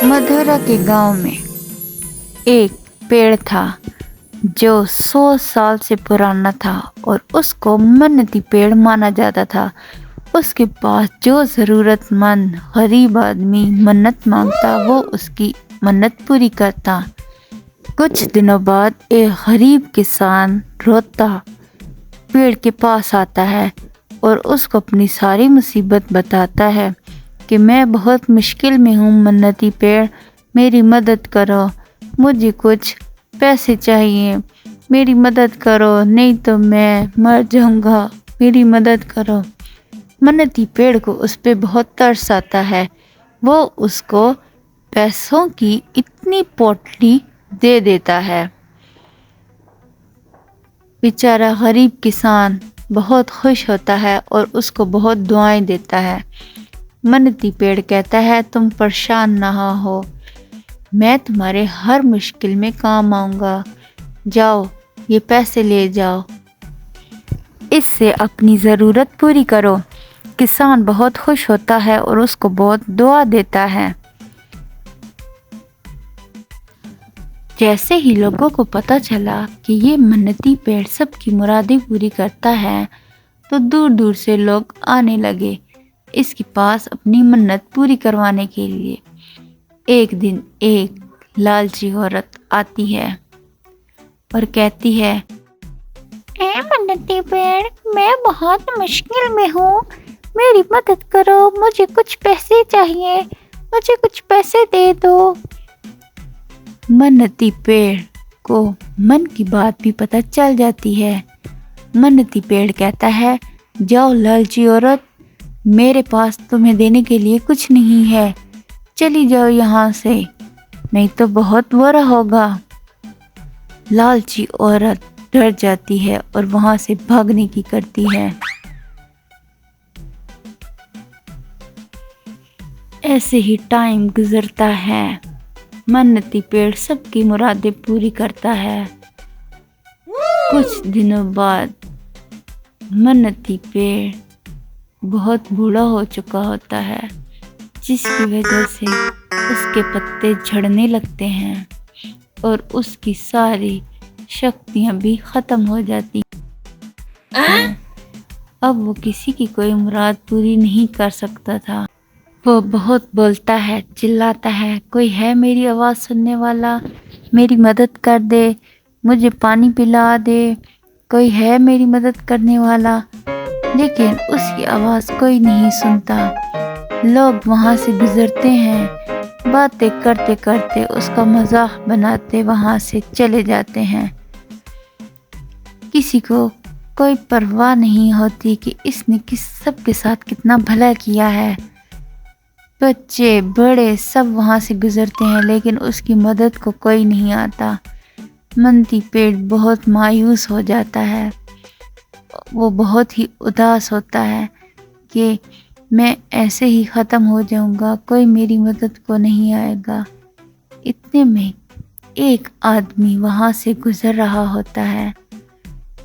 मधुरा के गांव में एक पेड़ था जो 100 साल से पुराना था और उसको मन्नती पेड़ माना जाता था। उसके पास जो ज़रूरतमंद गरीब आदमी मन्नत मांगता वो उसकी मन्नत पूरी करता। कुछ दिनों बाद एक गरीब किसान रोता पेड़ के पास आता है और उसको अपनी सारी मुसीबत बताता है कि मैं बहुत मुश्किल में हूँ, मन्नती पेड़ मेरी मदद करो, मुझे कुछ पैसे चाहिए, मेरी मदद करो नहीं तो मैं मर जाऊँगा, मेरी मदद करो। मन्नती पेड़ को उस पे बहुत तरस आता है। वो उसको पैसों की इतनी पोटली दे देता है। बेचारा गरीब किसान बहुत खुश होता है और उसको बहुत दुआएं देता है। मन्नती पेड़ कहता है तुम परेशान ना हो, मैं तुम्हारे हर मुश्किल में काम आऊँगा, जाओ ये पैसे ले जाओ, इससे अपनी ज़रूरत पूरी करो। किसान बहुत खुश होता है और उसको बहुत दुआ देता है। जैसे ही लोगों को पता चला कि ये मन्नती पेड़ सबकी मुरादें पूरी करता है तो दूर दूर से लोग आने लगे इसके पास अपनी मन्नत पूरी करवाने के लिए। एक दिन एक लालची औरत आती है और कहती है, ए मन्नती पेड़, मैं बहुत मुश्किल में हूँ, मेरी मदद करो, मुझे कुछ पैसे चाहिए, मुझे कुछ पैसे दे दो। मन्नती पेड़ को मन की बात भी पता चल जाती है। मन्नती पेड़ कहता है, जाओ लालची औरत, मेरे पास तुम्हें देने के लिए कुछ नहीं है, चली जाओ यहाँ से, नहीं तो बहुत बुरा होगा। लालची औरत डर जाती है और वहाँ से भागने की करती है। ऐसे ही टाइम गुजरता है। मन्नती पेड़ सबकी मुरादें पूरी करता है। कुछ दिनों बाद मन्नती पेड़ बहुत बूढ़ा हो चुका होता है, जिसकी वजह से उसके पत्ते झड़ने लगते हैं और उसकी सारी शक्तियाँ भी ख़त्म हो जाती हैं। अब वो किसी की कोई मुराद पूरी नहीं कर सकता था। वो बहुत बोलता है, चिल्लाता है, कोई है मेरी आवाज़ सुनने वाला, मेरी मदद कर दे, मुझे पानी पिला दे, कोई है मेरी मदद करने वाला। लेकिन उसकी आवाज़ कोई नहीं सुनता। लोग वहाँ से गुजरते हैं, बातें करते करते उसका मजाक बनाते वहाँ से चले जाते हैं। किसी को कोई परवाह नहीं होती कि इसने सबके साथ कितना भला किया है। बच्चे बड़े सब वहाँ से गुजरते हैं लेकिन उसकी मदद को कोई नहीं आता। मन्नती पेड़ बहुत मायूस हो जाता है। वो बहुत ही उदास होता है कि मैं ऐसे ही ख़त्म हो जाऊंगा, कोई मेरी मदद को नहीं आएगा। इतने में एक आदमी वहाँ से गुज़र रहा होता है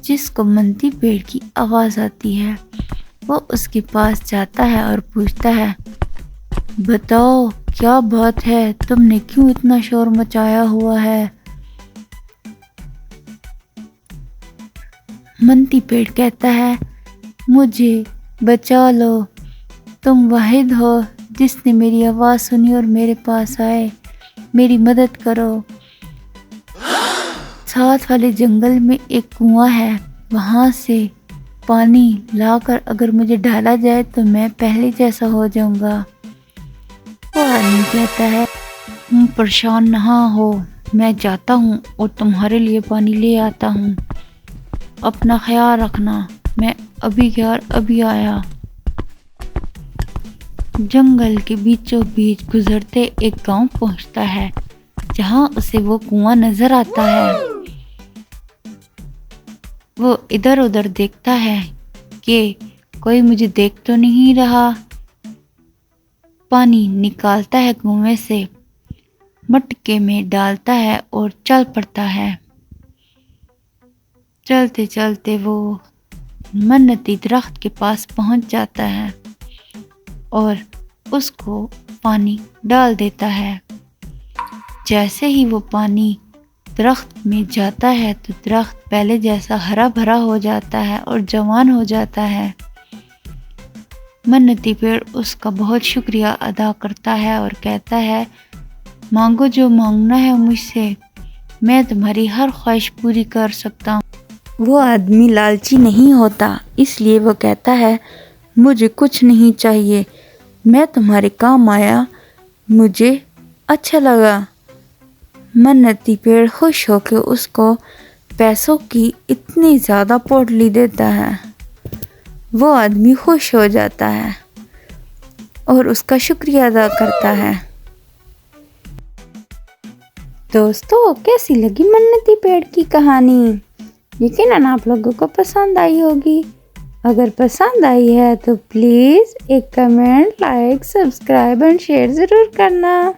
जिसको मन्नती पेड़ की आवाज़ आती है। वो उसके पास जाता है और पूछता है, बताओ क्या बात है, तुमने क्यों इतना शोर मचाया हुआ है? मन्नती पेड़ कहता है, मुझे बचा लो, तुम वाहिद हो जिसने मेरी आवाज़ सुनी और मेरे पास आए, मेरी मदद करो। साथ वाले जंगल में एक कुआं है, वहाँ से पानी लाकर अगर मुझे डाला जाए तो मैं पहले जैसा हो जाऊंगा। वो आदमी कहता है, तुम परेशान ना हो, मैं जाता हूँ और तुम्हारे लिए पानी ले आता हूँ, अपना ख्याल रखना, मैं अभी गया और अभी आया। जंगल के बीचों बीच गुजरते एक गांव पहुंचता है जहां उसे वो कुआं नजर आता है। वो इधर उधर देखता है कि कोई मुझे देख तो नहीं रहा। पानी निकालता है कुएं से, मटके में डालता है और चल पड़ता है। चलते चलते वो मन्नती दरख्त के पास पहुंच जाता है और उसको पानी डाल देता है। جیسے ہی وہ پانی درخت میں جاتا ہے تو درخت پہلے جیسا ہرا بھرا ہو جاتا ہے اور جوان ہو جاتا ہے۔ منتی پیڑ اس کا بہت شکریہ ادا کرتا ہے اور کہتا ہے مانگو جو مانگنا ہے مجھ سے، میں تمہاری ہر خواہش پوری کر سکتا ہوں۔ وہ آدمی لالچی نہیں ہوتا، اس لیے وہ کہتا ہے مجھے کچھ نہیں چاہیے، میں تمہارے کام آیا، مجھے اچھا لگا۔ منتی پیڑ خوش ہو کے اس کو پیسوں کی اتنی زیادہ پوٹلی دیتا ہے۔ وہ آدمی خوش ہو جاتا ہے اور اس کا شکریہ ادا کرتا ہے۔ دوستو، کیسی لگی منتی پیڑ کی کہانی؟ یقیناً آپ لوگوں کو پسند آئی ہوگی۔ اگر پسند آئی ہے تو پلیز ایک comment, like, subscribe and share ضرور کرنا۔